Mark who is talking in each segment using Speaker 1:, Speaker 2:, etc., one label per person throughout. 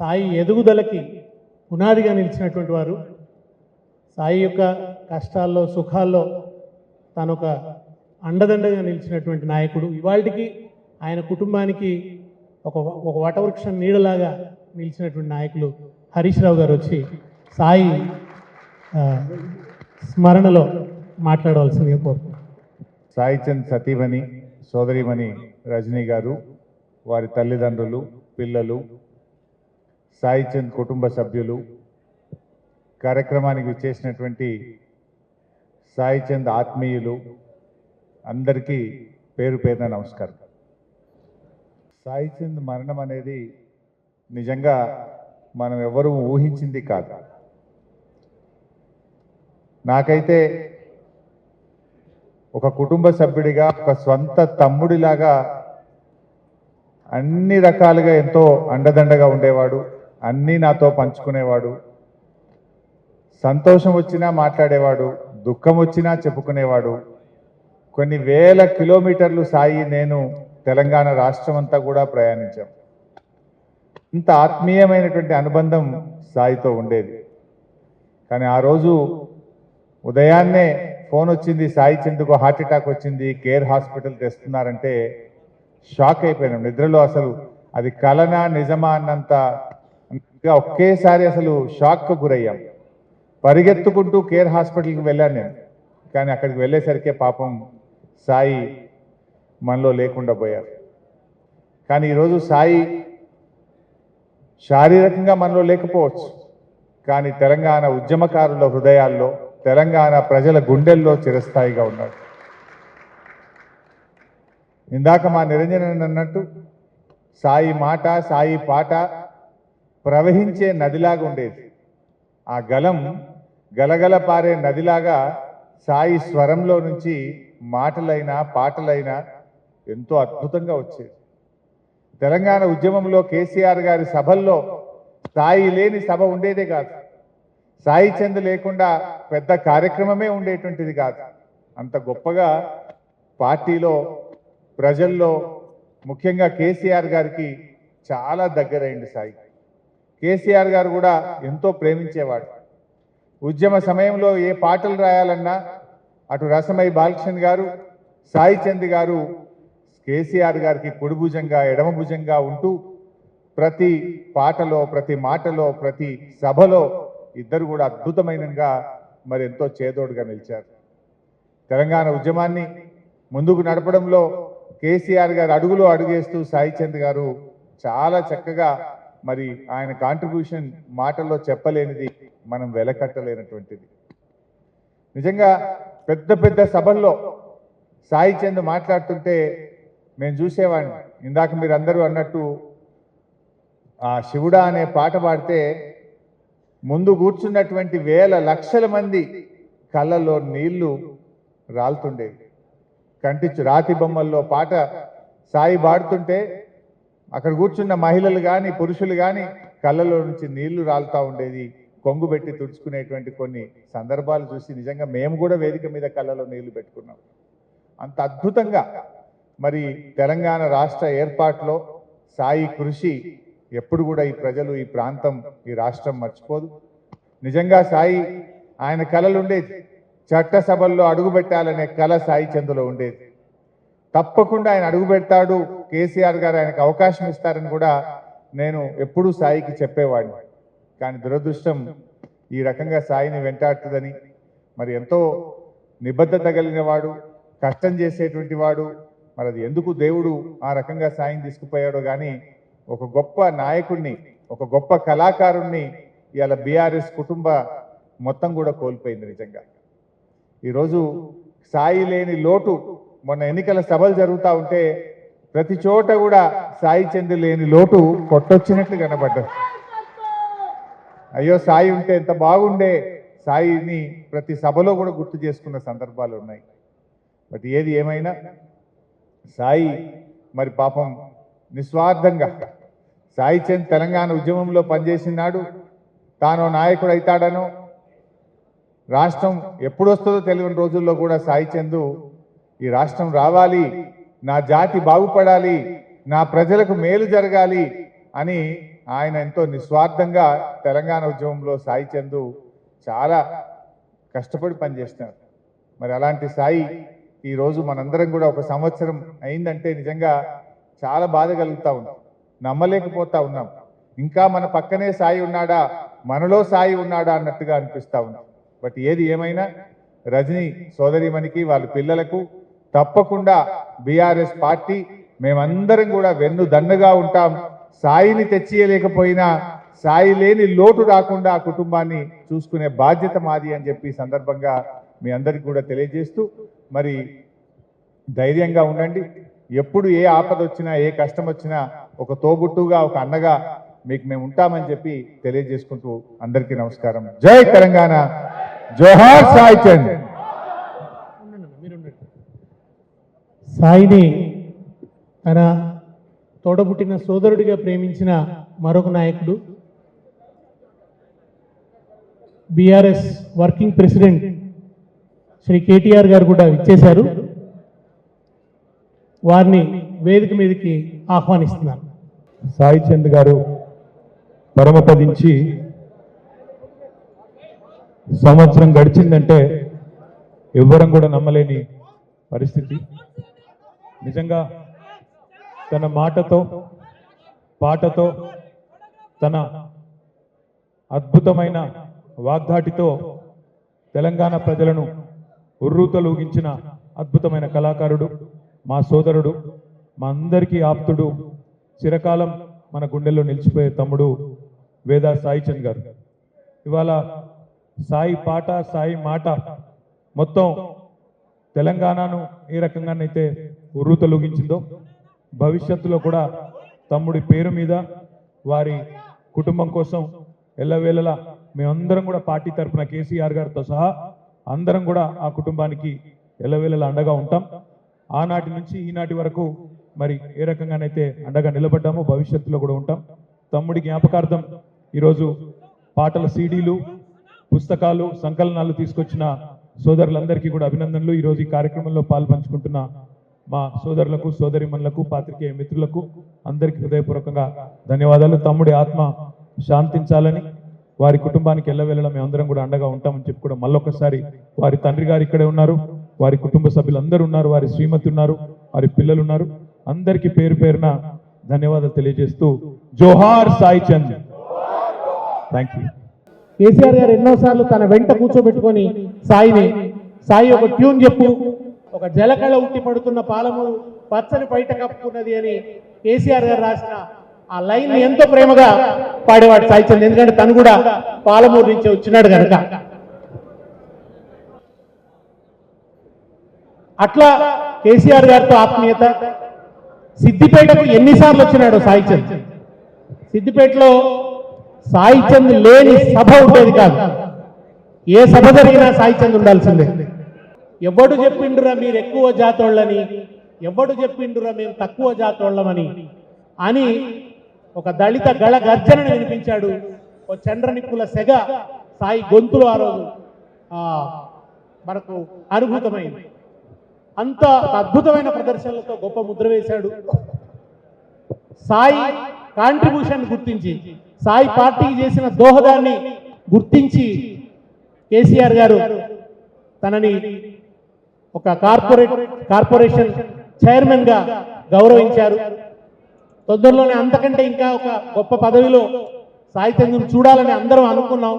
Speaker 1: సాయి ఎదుగుదలకి పునాదిగా నిలిచినటువంటి వారు. సాయి యొక్క కష్టాల్లో సుఖాల్లో తాను ఒక అండదండగా నిలిచినటువంటి నాయకుడు. ఇవాళకి ఆయన కుటుంబానికి ఒక ఒక వటవృక్షం నీడలాగా నిలిచినటువంటి నాయకులు హరీష్ రావు గారు వచ్చి సాయి స్మరణలో మాట్లాడవలసిందిగా కోరుతున్నాను.
Speaker 2: సాయి చంద్ సతీమణి సోదరిమణి రజనీ గారు, వారి తల్లిదండ్రులు, పిల్లలు, సాయి చంద్ కుటుంబ సభ్యులు, కార్యక్రమానికి విచ్చేసినటువంటి సాయి చంద్ ఆత్మీయులు అందరికీ పేరు పేరున నమస్కారం. సాయి చంద్ మరణం అనేది నిజంగా మనం ఎవరూ ఊహించింది కాదు. నాకైతే ఒక కుటుంబ సభ్యుడిగా, ఒక స్వంత తమ్ముడిలాగా అన్ని రకాలుగా ఎంతో అండదండగా ఉండేవాడు. అన్నీ నాతో పంచుకునేవాడు. సంతోషం వచ్చినా మాట్లాడేవాడు, దుఃఖం వచ్చినా చెప్పుకునేవాడు. కొన్ని వేల కిలోమీటర్లు సాయి నేను తెలంగాణ రాష్ట్రం అంతా కూడా ప్రయాణించాం. ఇంత ఆత్మీయమైనటువంటి అనుబంధం సాయితో ఉండేది. కానీ ఆ రోజు ఉదయాన్నే ఫోన్ వచ్చింది, సాయి చంద్కు హార్ట్ అటాక్ వచ్చింది, కేర్ హాస్పిటల్ తెస్తున్నారంటే షాక్ అయిపోయినాం. నిద్రలో అసలు అది కలనా నిజమా అన్నంత ఒకేసారి అసలు షాక్కు గురయ్యాం. పరిగెత్తుకుంటూ కేర్ హాస్పిటల్కి వెళ్ళాను నేను. కానీ అక్కడికి వెళ్ళేసరికే పాపం సాయి మనలో లేకుండా పోయారు. కానీ ఈరోజు సాయి శారీరకంగా మనలో లేకపోవచ్చు, కానీ తెలంగాణ ఉద్యమకారుల హృదయాల్లో, తెలంగాణ ప్రజల గుండెల్లో చిరస్థాయిగా ఉన్నాడు. ఇందాక మా నిరంజన్ అన్నట్టు సాయి మాట, సాయి పాట ప్రవహించే నదిలాగా ఉండేది. ఆ గలం గలగల పారే నదిలాగా సాయి స్వరంలో నుంచి మాటలైనా పాటలైనా ఎంతో అద్భుతంగా వచ్చేది. తెలంగాణ ఉద్యమంలో కేసీఆర్ గారి సభల్లో సాయి లేని సభ ఉండేదే కాదు. సాయి చంద్ లేకుండా పెద్ద కార్యక్రమమే ఉండేటువంటిది కాదు. అంత గొప్పగా పార్టీలో, ప్రజల్లో, ముఖ్యంగా కేసీఆర్ గారికి చాలా దగ్గరైంది సాయి. కేసీఆర్ గారు కూడా ఎంతో ప్రేమించేవాడు. ఉద్యమ సమయంలో ఏ పాటలు రాయాలన్నా అటు రసమై బాలకృష్ణ గారు, సాయి చంద్ గారు కేసీఆర్ గారికి కుడి భుజంగా, ఎడమ భుజంగా ఉంటూ ప్రతి పాటలో, ప్రతి మాటలో, ప్రతి సభలో ఇద్దరు కూడా అద్భుతమైనగా మరి ఎంతో చేదోడుగా నిలిచారు. తెలంగాణ ఉద్యమాన్ని ముందుకు నడపడంలో కేసీఆర్ గారు అడుగులో అడుగేస్తూ సాయి చంద్ గారు చాలా చక్కగా మరి ఆయన కాంట్రిబ్యూషన్ మాటల్లో చెప్పలేనిది, మనం వెలకట్టలేనటువంటిది. నిజంగా పెద్ద పెద్ద సభల్లో సాయి చంద్ మాట్లాడుతుంటే నేను చూసేవాడిని. ఇందాక మీరు అందరూ అన్నట్టు ఆ శివుడా అనే పాట పాడితే ముందు కూర్చున్నటువంటి వేల లక్షల మంది కళ్ళల్లో నీళ్లు రాలుతుండేవి. రాతి బొమ్మల్లో పాట సాయి పాడుతుంటే అక్కడ కూర్చున్న మహిళలు కానీ పురుషులు కానీ కళ్ళలో నుంచి నీళ్లు రాలుతూ ఉండేది. కొంగు పెట్టి తుడుచుకునేటువంటి కొన్ని సందర్భాలు చూసి నిజంగా మేము కూడా వేదిక మీద కళ్ళలో నీళ్లు పెట్టుకున్నాం. అంత అద్భుతంగా మరి తెలంగాణ రాష్ట్ర ఏర్పాటులో సాయి కృషి ఎప్పుడు కూడా ఈ ప్రజలు, ఈ ప్రాంతం, ఈ రాష్ట్రం మర్చిపోదు. నిజంగా సాయి ఆయన కళలు ఉండేది. చట్టసభల్లో అడుగు పెట్టాలనే కళ సాయి చంద్లో ఉండేది. తప్పకుండా ఆయన అడుగు పెడతాడు, కేసీఆర్ గారు ఆయనకు అవకాశం ఇస్తారని కూడా నేను ఎప్పుడూ సాయికి చెప్పేవాడిని. కానీ దురదృష్టం ఈ రకంగా సాయిని వెంటాడుతుందని, మరి ఎంతో నిబద్ధత కలిగిన వాడు, కష్టం చేసేటువంటి వాడు, మరి అది ఎందుకు దేవుడు ఆ రకంగా సాయిని తీసుకుపోయాడో కానీ ఒక గొప్ప నాయకుడిని, ఒక గొప్ప కళాకారుణ్ణి ఇవాళ బీఆర్ఎస్ కుటుంబ మొత్తం కూడా కోల్పోయింది. నిజంగా ఈరోజు సాయి లేని లోటు, మొన్న ఎన్నికల సభలు జరుగుతూ ఉంటే ప్రతి చోట కూడా సాయి చంద్ లేని లోటు కొట్టొచ్చినట్లు కనబడ్డది. అయ్యో సాయి ఉంటే ఎంత బాగుండే, సాయిని ప్రతి సభలో కూడా గుర్తు చేసుకున్న సందర్భాలు ఉన్నాయి. బట్ ఏది ఏమైనా సాయి మరి పాపం నిస్వార్థంగా సాయి చంద్ తెలంగాణ ఉద్యమంలో పనిచేసినాడు. తాను నాయకుడు అవుతాడనో, రాష్ట్రం ఎప్పుడు వస్తుందో తెలియని రోజుల్లో కూడా సాయి చంద్ ఈ రాష్ట్రం రావాలి, నా జాతి బాగుపడాలి, నా ప్రజలకు మేలు జరగాలి అని ఆయన ఎంతో నిస్వార్థంగా తెలంగాణ ఉద్యమంలో సాయి చందు చాలా కష్టపడి పనిచేస్తున్నారు. మరి అలాంటి సాయి ఈరోజు మనందరం కూడా ఒక సంవత్సరం అయిందంటే నిజంగా చాలా బాధ కలుగుతూ ఉన్నాం, నమ్మలేకపోతా ఉన్నాం. ఇంకా మన పక్కనే సాయి ఉన్నాడా, మనలో సాయి ఉన్నాడా అన్నట్టుగా అనిపిస్తూ ఉన్నాం. బట్ ఏది ఏమైనా రజనీ సోదరిమణికి వాళ్ళ పిల్లలకు తప్పకుండా బీఆర్ఎస్ పార్టీ మేమందరం కూడా వెన్ను దన్నుగా ఉంటాం. సాయిని తెచ్చియలేకపోయినా సాయి లేని లోటు రాకుండా ఆ కుటుంబాన్ని చూసుకునే బాధ్యత మాది అని చెప్పి సందర్భంగా మీ అందరికీ కూడా తెలియజేస్తూ మరి ధైర్యంగా ఉండండి. ఎప్పుడు ఏ ఆపద వచ్చినా ఏ కష్టం వచ్చినా ఒక తోబుట్టుగా ఒక అన్నగా మీకు మేము ఉంటామని చెప్పి తెలియజేసుకుంటూ అందరికీ నమస్కారం. జై తెలంగాణ, జోహార్ సాయి చంద్.
Speaker 1: సాయిని తన తోడబుట్టిన సోదరుడిగా ప్రేమించిన మరొక నాయకుడు BRS working president Shri KTR గారు కూడా ఇచ్చేశారు. వారిని వేదిక మీదకి ఆహ్వానిస్తున్నాను.
Speaker 3: సాయి చంద్ గారు పరమపదించి సంవత్సరం గడిచిందంటే ఎవ్వరం కూడా నమ్మలేని పరిస్థితి. నిజంగా తన మాటతో పాటతో తన అద్భుతమైన వాగ్దాటితో తెలంగాణ ప్రజలను ఉర్రూతలూగించిన అద్భుతమైన కళాకారుడు, మా సోదరుడు, మా అందరికీ ఆప్తుడు, చిరకాలం మన గుండెల్లో నిలిచిపోయే తమ్ముడు వేదా సాయి చంద్ గారు. ఇవాళ సాయి పాట సాయి మాట మొత్తం తెలంగాణను ఏ రకంగానైతే ఉర్రూతలూగించిందో భవిష్యత్తులో కూడా తమ్ముడి పేరు మీద వారి కుటుంబం కోసం ఎల్లవేళలా మేమందరం కూడా పార్టీ తరఫున కేసీఆర్ గారితో సహా అందరం కూడా ఆ కుటుంబానికి ఎల్లవేళలా అండగా ఉంటాం. ఆనాటి నుంచి ఈనాటి వరకు మరి ఏ రకంగానైతే అండగా నిలబడ్డామో భవిష్యత్తులో కూడా ఉంటాం. తమ్ముడి జ్ఞాపకార్థం ఈరోజు పాటల సీడీలు, పుస్తకాలు, సంకలనాలు తీసుకొచ్చిన సోదరులందరికీ కూడా అభినందనలు. ఈరోజు ఈ కార్యక్రమంలో పాల్పంచుకుంటున్న మా సోదరులకు, సోదరిమణులకు, పాత్రికేయ మిత్రులకు అందరికీ హృదయపూర్వకంగా ధన్యవాదాలు. తమ్ముడి ఆత్మ శాంతించాలని, వారి కుటుంబానికి ఎల్లవేళలా మేమందరం కూడా అండగా ఉంటామని చెప్పి కూడా మళ్ళొకసారి వారి తండ్రి గారు ఇక్కడే ఉన్నారు, వారి కుటుంబ సభ్యులందరూ ఉన్నారు, వారి శ్రీమతి ఉన్నారు, వారి పిల్లలు ఉన్నారు. అందరికీ పేరు పేరున ధన్యవాదాలు తెలియజేస్తూ జోహార్ సాయి చంద్. Thank you.
Speaker 1: కేసీఆర్ గారు ఎన్నోసార్లు తన వెంట కూర్చోబెట్టుకొని సాయి ఒక ట్యూన్ చెప్పు, ఒక జలకళ ఉట్టి పడుతున్న పాలము పచ్చని బయట కప్పుకున్నది అని కేసీఆర్ గారు రాసిన ఆ లైన్ ఎంతో ప్రేమగా పాడేవాడు సాయి చంద్. ఎందుకంటే తను కూడా పాలమూరు నుంచి వచ్చినాడు కనుక. అట్లా కేసీఆర్ గారితో ఆత్మీయత. సిద్దిపేటకు ఎన్నిసార్లు వచ్చినాడు సాయి చంద్. సిద్దిపేటలో సాయి చంద్ లేని సభ ఉండేది కాదు. ఏ సభ జరిగినా సాయి చంద్ ఉండాల్సిందే. ఎవడు చెప్పిండురా మీరు ఎక్కువ జాతోళ్ళని, ఎవడు చెప్పిండురా మేము తక్కువ జాతోళ్ళమని అని ఒక దళిత గళ గర్జనను వినిపించాడు. ఓ చంద్రనిప్పుల సెగ సాయి గొంతులు ఆ రోజు మనకు అనుభూతమైంది. అంత అద్భుతమైన ప్రదర్శనలతో గొప్ప ముద్ర వేశాడు. సాయి కాంట్రిబ్యూషన్ గుర్తించి, సాయి పార్టీకి చేసిన దోహదాన్ని గుర్తించి కేసీఆర్ గారు తనని ఒక కార్పొరేషన్ చైర్మన్ గా గౌరవించారు. తొందరలోనే అంతకంటే ఇంకా ఒక గొప్ప పదవిలో సాయి చంద్రుని చూడాలని అందరం అనుకున్నాం.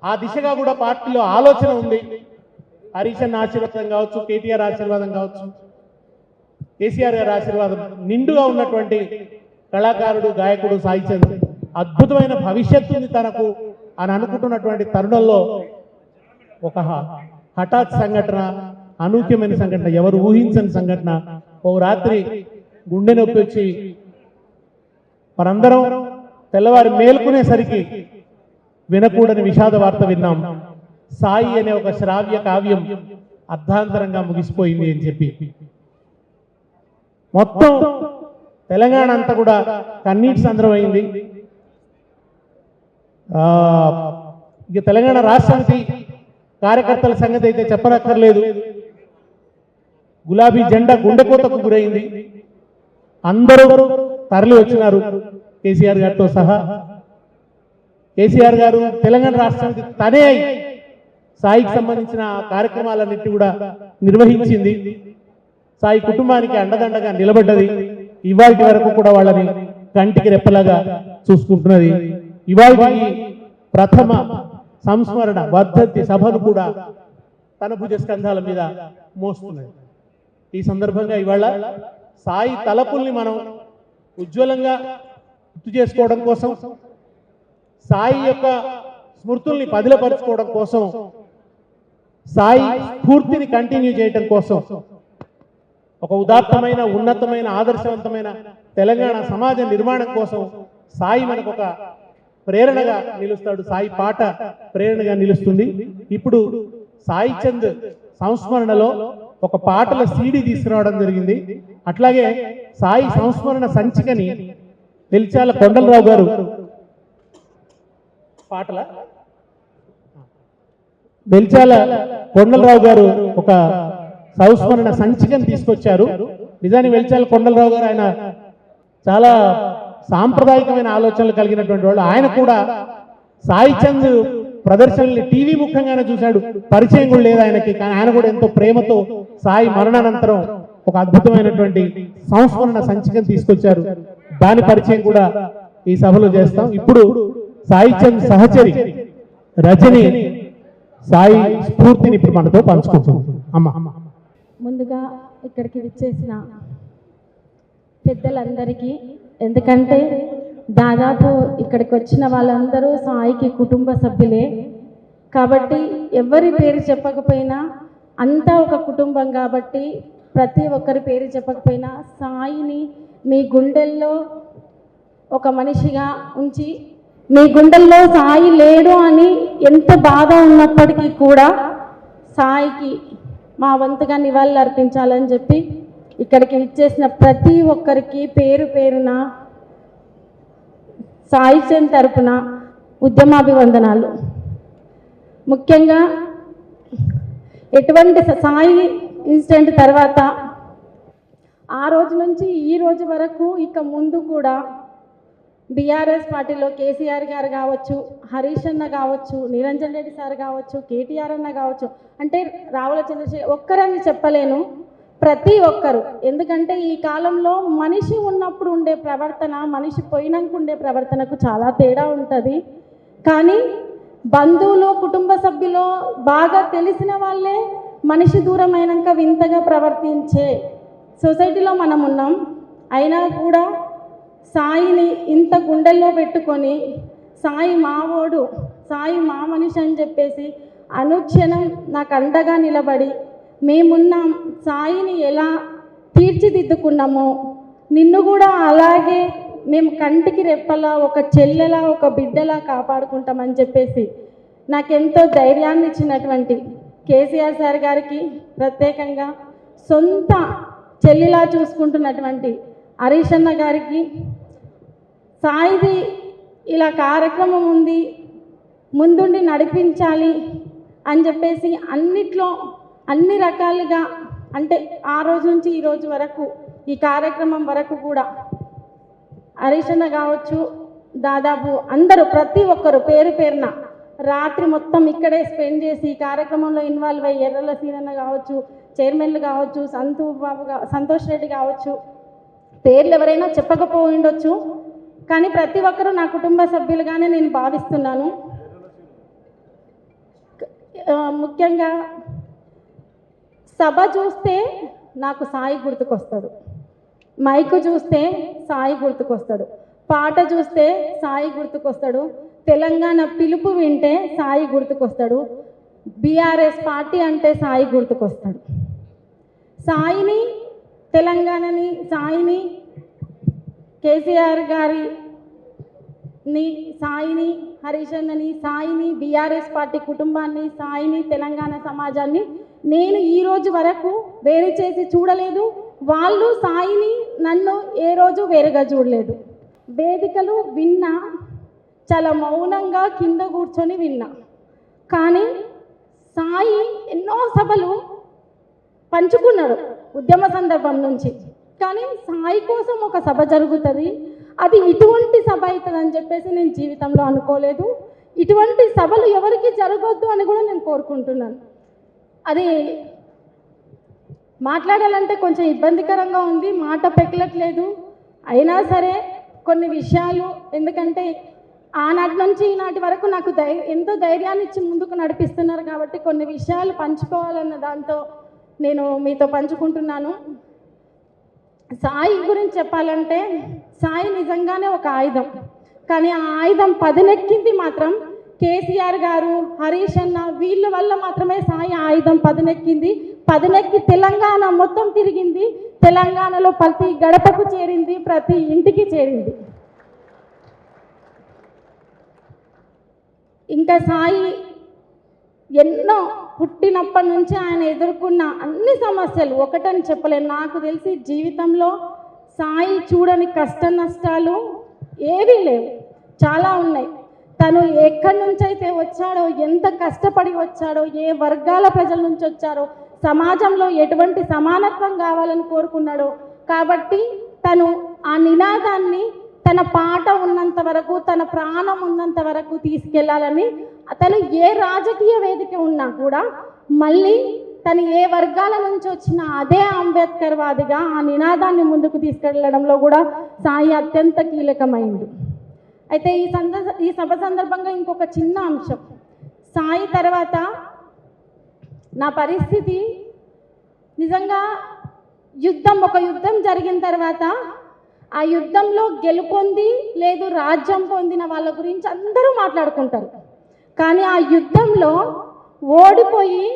Speaker 1: ఆ దిశగా కూడా పార్టీలో ఆలోచన ఉంది. హరీష్ అన్న ఆశీర్వాదం కావచ్చు, కేటీఆర్ ఆశీర్వాదం కావచ్చు, కేసీఆర్ గారి ఆశీర్వాదం నిండుగా ఉన్నటువంటి కళాకారుడు, గాయకుడు సాయి చంద్ అద్భుతమైన భవిష్యత్తు ఉంది తనకు అని అనుకుంటున్నటువంటి తరుణంలో ఒక హఠాత్ సంఘటన, అనూహ్యమైన సంఘటన, ఎవరు ఊహించని సంఘటన. ఓ రాత్రి గుండె నొప్పి వచ్చి మనందరం తెల్లవారి మేల్కొనేసరికి వినకూడని విషాద వార్త విన్నాం. సాయి అనే ఒక శ్రావ్య కావ్యం అర్ధాంతరంగా ముగిసిపోయింది అని చెప్పి మొత్తం తెలంగాణ అంతా కూడా కన్నీటి సంద్రమైంది. ఇక తెలంగాణ రాష్ట్ర సమితి కార్యకర్తల సంగతి అయితే చెప్పనక్కర్లేదు. గులాబీ జెండా గుండెకోతకు గురైంది. అందరూ తరలి వచ్చినారు. కేసీఆర్ గారితో సహా. కేసీఆర్ గారు తెలంగాణ రాష్ట్రానికి తనే అయి సాయికి సంబంధించిన కార్యక్రమాలన్నింటినీ కూడా నిర్వహించింది. సాయి కుటుంబానికి అండదండగా నిలబడ్డది. ఇవాళ వరకు కూడా వాళ్ళని కంటికి రెప్పలాగా చూసుకుంటున్నది. ఇవాళకి ప్రథమ సంస్మరణ వర్ధంతి సభను కూడా తన భుజ స్కంధాల మీద మోస్తున్నది. ఈ సందర్భంగా ఇవాళ సాయి తలపుల్ని మనం ఉజ్వలంగా గుర్తు చేసుకోవడం కోసం, సాయి యొక్క స్మృతుల్ని పదిలపరుచుకోవడం కోసం, సాయి స్ఫూర్తిని కంటిన్యూ చేయడం కోసం, ఒక ఉదాత్తమైన ఉన్నతమైన ఆదర్శవంతమైన తెలంగాణ సమాజ నిర్మాణం కోసం సాయి మనకు ఒక ప్రేరణగా నిలుస్తాడు. సాయి పాట ప్రేరణగా నిలుస్తుంది. ఇప్పుడు సాయి చంద్ సంస్మరణలో ఒక పాటల సీడీ తీసుకురావడం జరిగింది. అట్లాగే సాయి సంస్మరణ సంచికని వెల్చాల కొండలరావు గారు వెల్చాల కొండలరావు గారు ఒక సంస్మరణ సంచికను తీసుకొచ్చారు. నిజానికి వెల్చాల కొండలరావు గారు ఆయన చాలా సాంప్రదాయకమైన ఆలోచనలు కలిగినటువంటి వాళ్ళు. ఆయన కూడా సాయి చంద్ ప్రదర్శనల్ని టీవీ ముఖంగానే చూశాడు, పరిచయం కూడా లేదు ఆయనకి. కానీ ఆయన కూడా ఎంతో ప్రేమతో సాయి మరణానంతరం ఒక అద్భుతమైనటువంటి సంస్మరణ సంచికను తీసుకొచ్చారు. దాని పరిచయం కూడా ఈ సభలో చేస్తాం. ఇప్పుడు సాయి చంద్ సహచరి రజని సాయి స్ఫూర్తిని ఇప్పుడు మనతో పంచుకుంటుంది.
Speaker 4: ముందుగా ఇక్కడికి విచ్చేసిన పెద్దలందరికీ, ఎందుకంటే దాదాపు ఇక్కడికి వచ్చిన వాళ్ళందరూ సాయికి కుటుంబ సభ్యులే కాబట్టి ఎవరి పేరు చెప్పకపోయినా అంతా ఒక కుటుంబం కాబట్టి ప్రతి ఒక్కరి పేరు చెప్పకపోయినా సాయిని మీ గుండెల్లో ఒక మనిషిగా ఉంచి, మీ గుండెల్లో సాయి లేడు అని ఎంత బాధ ఉన్నప్పటికీ కూడా సాయికి మా వంతుగా నివాళులు అర్పించాలని చెప్పి ఇక్కడికి విచ్చేసిన ప్రతి ఒక్కరికి పేరు పేరున సాయి చంద్ తరపున ఉద్యమాభివందనాలు. ముఖ్యంగా ఎటువంటి సాయి ఇన్సిడెంట్ తర్వాత ఆ రోజు నుంచి ఈ రోజు వరకు ఇక ముందు కూడా బీఆర్ఎస్ పార్టీలో కేసీఆర్ గారు కావచ్చు, హరీష్ అన్న కావచ్చు, నిరంజన్ రెడ్డి సార్ కావచ్చు, కేటీఆర్ అన్న కావచ్చు, అంటే రావుల చంద్రశేఖర్ ఒక్కరని చెప్పలేను, ప్రతి ఒక్కరు. ఎందుకంటే ఈ కాలంలో మనిషి ఉన్నప్పుడు ఉండే ప్రవర్తన, మనిషి పోయినాక ఉండే ప్రవర్తనకు చాలా తేడా ఉంటుంది. కానీ బంధువులు, కుటుంబ సభ్యులు, బాగా తెలిసిన వాళ్ళే మనిషి దూరం అయినాక వింతగా ప్రవర్తించే సొసైటీలో మనం ఉన్నాం. అయినా కూడా సాయిని ఇంత గుండెల్లో పెట్టుకొని సాయి మావోడు, సాయి మా మనిషి అని చెప్పేసి అనుక్షణం నాకు అండగా నిలబడి మేమున్నాం, సాయిని ఎలా తీర్చిదిద్దుకున్నామో నిన్ను కూడా అలాగే మేము కంటికి రెప్పలా ఒక చెల్లెలా ఒక బిడ్డలా కాపాడుకుంటామని చెప్పేసి నాకెంతో ధైర్యాన్ని ఇచ్చినటువంటి కేసీఆర్ సార్ గారికి, ప్రత్యేకంగా సొంత చెల్లిలా చూసుకుంటున్నటువంటి హరీష్ అన్న గారికి, సాయిది ఇలా కార్యక్రమం ఉంది ముందుండి నడిపించాలి అని చెప్పేసి అన్నిట్లో అన్ని రకాలుగా, అంటే ఆ రోజు నుంచి ఈ రోజు వరకు ఈ కార్యక్రమం వరకు కూడా హరీష్ అన్న కావచ్చు, దాదాపు అందరూ ప్రతి ఒక్కరు పేరు పేరున రాత్రి మొత్తం ఇక్కడే స్పెండ్ చేసి ఈ కార్యక్రమంలో ఇన్వాల్వ్ అయ్యి ఎర్రల సీనన్న కావచ్చు, చైర్మన్లు కావచ్చు, సంతోష్ రెడ్డి కావచ్చు, పేర్లు ఎవరైనా చెప్పకపోయి ఉండొచ్చు, కానీ ప్రతి ఒక్కరూ నా కుటుంబ సభ్యులుగానే నేను భావిస్తున్నాను. ముఖ్యంగా సభ చూస్తే నాకు సాయి గుర్తుకొస్తాడు, మైకు చూస్తే సాయి గుర్తుకొస్తాడు, పాట చూస్తే సాయి గుర్తుకొస్తాడు, తెలంగాణ పిలుపు వింటే సాయి గుర్తుకొస్తాడు, బీఆర్ఎస్ పార్టీ అంటే సాయి గుర్తుకొస్తాడు. సాయిని, తెలంగాణని, సాయిని, కేసీఆర్ గారిని, సాయిని, హరీష్ అన్నని, సాయిని, బీఆర్ఎస్ పార్టీ కుటుంబాన్ని, సాయిని, తెలంగాణ సమాజాన్ని నేను ఈ రోజు వరకు వేరు చేసి చూడలేదు. వాళ్ళు సాయిని, నన్ను ఏ రోజు వేరుగా చూడలేదు. వేదికలు విన్నా, చాలా మౌనంగా కింద కూర్చొని విన్నా. కానీ సాయి ఎన్నో సభలు పంచుకున్నాడు ఉద్యమ సందర్భం నుంచి. కానీ సాయి కోసం ఒక సభ జరుగుతుంది, అది ఇటువంటి సభ అవుతుందని చెప్పేసి నేను జీవితంలో అనుకోలేదు. ఇటువంటి సభలు ఎవరికి జరగొద్దు అని కూడా నేను కోరుకుంటున్నాను. అది మాట్లాడాలంటే కొంచెం ఇబ్బందికరంగా ఉంది, మాట పెక్కలట్లేదు. అయినా సరే కొన్ని విషయాలు, ఎందుకంటే ఆనాటి నుంచి ఈనాటి వరకు నాకు ఎంతో ధైర్యాన్ని ఇచ్చి ముందుకు నడిపిస్తున్నారు కాబట్టి కొన్ని విషయాలు పంచుకోవాలన్న దాంతో నేను మీతో పంచుకుంటున్నాను. సాయి గురించి చెప్పాలంటే సాయి నిజంగానే ఒక ఆయుధం, కానీ ఆ ఆయుధం పదునెక్కింది మాత్రం కేసీఆర్ గారు, హరీష్ అన్న వీళ్ళ వల్ల మాత్రమే సాయి ఆయుధం పదునెక్కింది. పదునెక్కి తెలంగాణ మొత్తం తిరిగింది, తెలంగాణలో ప్రతి గడపకు చేరింది, ప్రతి ఇంటికి చేరింది. ఇంకా సాయి ఎన్నో పుట్టినప్పటి నుంచి ఆయన ఎదుర్కొన్న అన్ని సమస్యలు ఒకటని చెప్పలేను. నాకు తెలిసి జీవితంలో సాయి చూడని కష్ట నష్టాలు ఏవీ లేవు, చాలా ఉన్నాయి. తను ఎక్కడి నుంచి అయితే వచ్చాడో, ఎంత కష్టపడి వచ్చాడో, ఏ వర్గాల ప్రజల నుంచి వచ్చారో, సమాజంలో ఎటువంటి సమానత్వం కావాలని కోరుకున్నాడో, కాబట్టి తను ఆ నినాదాన్ని తన పాట ఉన్నంత వరకు, తన ప్రాణం ఉన్నంత వరకు తీసుకెళ్లాలని, తను ఏ రాజకీయ వేదిక ఉన్నా కూడా మళ్ళీ తను ఏ వర్గాల నుంచి వచ్చినా అదే అంబేద్కర్ వాదిగా ఆ నినాదాన్ని ముందుకు తీసుకెళ్లడంలో కూడా సాయి అత్యంత కీలకమైంది. అయితే ఈ సభ సందర్భంగా ఇంకొక చిన్న అంశం, సాయి తర్వాత నా పరిస్థితి నిజంగా ఒక యుద్ధం జరిగిన తర్వాత ఆ యుద్ధంలో గెలుపొంది లేదు రాజ్యం పొందిన వాళ్ళ గురించి అందరూ మాట్లాడుకుంటారు, కానీ ఆ యుద్ధంలో ఓడిపోయి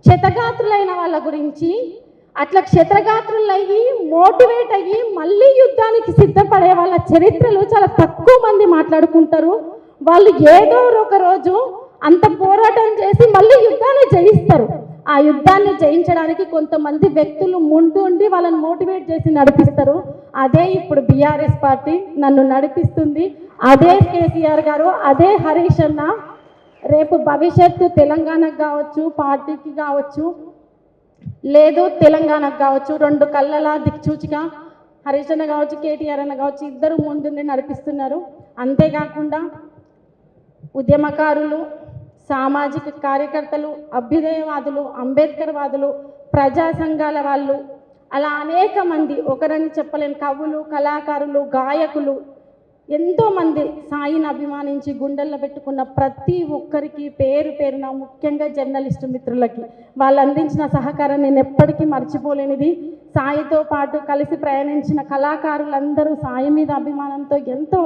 Speaker 4: క్షతగాత్రులైన వాళ్ళ గురించి, అట్లా క్షతగాత్రులయ్యి మోటివేట్ అయ్యి మళ్ళీ యుద్ధానికి సిద్ధపడే వాళ్ళ చరిత్రలు చాలా తక్కువ మంది మాట్లాడుకుంటారు. వాళ్ళు ఏదో ఒక రోజు అంత పోరాటం చేసి మళ్ళీ యుద్ధాన్ని జయిస్తారు. ఆ యుద్ధాన్ని జయించడానికి కొంతమంది వ్యక్తులు ముందుండి వాళ్ళని మోటివేట్ చేసి నడిపిస్తారు. అదే ఇప్పుడు బీఆర్ఎస్ పార్టీ నన్ను నడిపిస్తుంది, అదే కేసీఆర్ గారు, అదే హరీష్ అన్న. రేపు భవిష్యత్తు తెలంగాణకు కావచ్చు, పార్టీకి కావచ్చు, లేదు తెలంగాణకు కావచ్చు, రెండు కళ్ళలా దిక్చూచిగా హరీష్ అన్న కావచ్చు, కేటీఆర్ అన్న కావచ్చు, ఇద్దరు ముందుండి నడిపిస్తున్నారు. అంతేకాకుండా ఉద్యమకారులు, సామాజిక కార్యకర్తలు, అభ్యుదయవాదులు, అంబేద్కర్ వాదులు, ప్రజా సంఘాల వాళ్ళు, అలా అనేక మంది, ఒకరని చెప్పలేని కవులు, కళాకారులు, గాయకులు, ఎంతోమంది సాయిని అభిమానించి గుండెల్లో పెట్టుకున్న ప్రతి ఒక్కరికి పేరు పేరున, ముఖ్యంగా జర్నలిస్టు మిత్రులకి వాళ్ళు అందించిన సహకారం నేను ఎప్పటికీ మర్చిపోలేనిది. సాయితో పాటు కలిసి ప్రయాణించిన కళాకారులందరూ సాయి మీద అభిమానంతో ఎంతో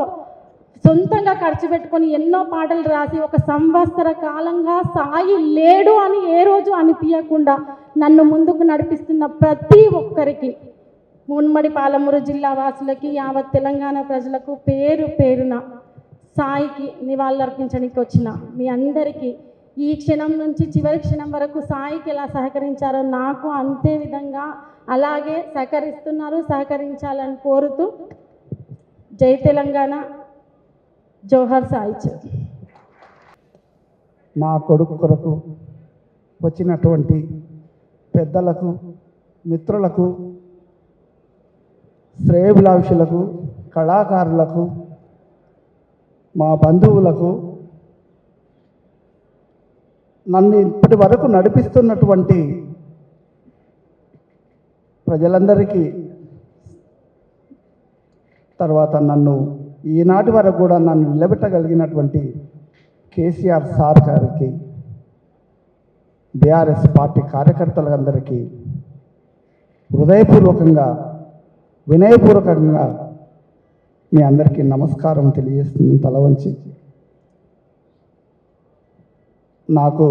Speaker 4: సొంతంగా ఖర్చు పెట్టుకొని ఎన్నో పాటలు రాసి 1 సంవత్సర కాలంగా సాయి లేడు అని ఏ రోజు అనిపించకుండా నన్ను ముందుకు నడిపిస్తున్న ప్రతి ఒక్కరికి, ఉమ్మడి పాలమూరు జిల్లా వాసులకి, యావత్ తెలంగాణ ప్రజలకు పేరు పేరున సాయికి నివాళులర్పించడానికి వచ్చిన మీ అందరికీ ఈ క్షణం నుంచి చివరి క్షణం వరకు సాయికి ఎలా సహకరించారో నాకు అంతే విధంగా అలాగే సహకరించాలని కోరుతూ, జై తెలంగాణ, జోహర్ సాయి.
Speaker 5: నా కొడుకు కొరకు వచ్చినటువంటి పెద్దలకు, మిత్రులకు, శ్రేయభిలాషులకు, కళాకారులకు, మా బంధువులకు, నన్ను ఇప్పటి వరకు నడిపిస్తున్నటువంటి ప్రజలందరికీ, తర్వాత నన్ను ఈనాటి వరకు కూడా నన్ను నిలబెట్టగలిగినటువంటి కేసీఆర్ సార్ గారికి, బీఆర్ఎస్ పార్టీ కార్యకర్తలందరికీ హృదయపూర్వకంగా, వినయపూర్వకంగా మీ అందరికీ నమస్కారం తెలియజేస్తున్నాను తల వంచి. నాకు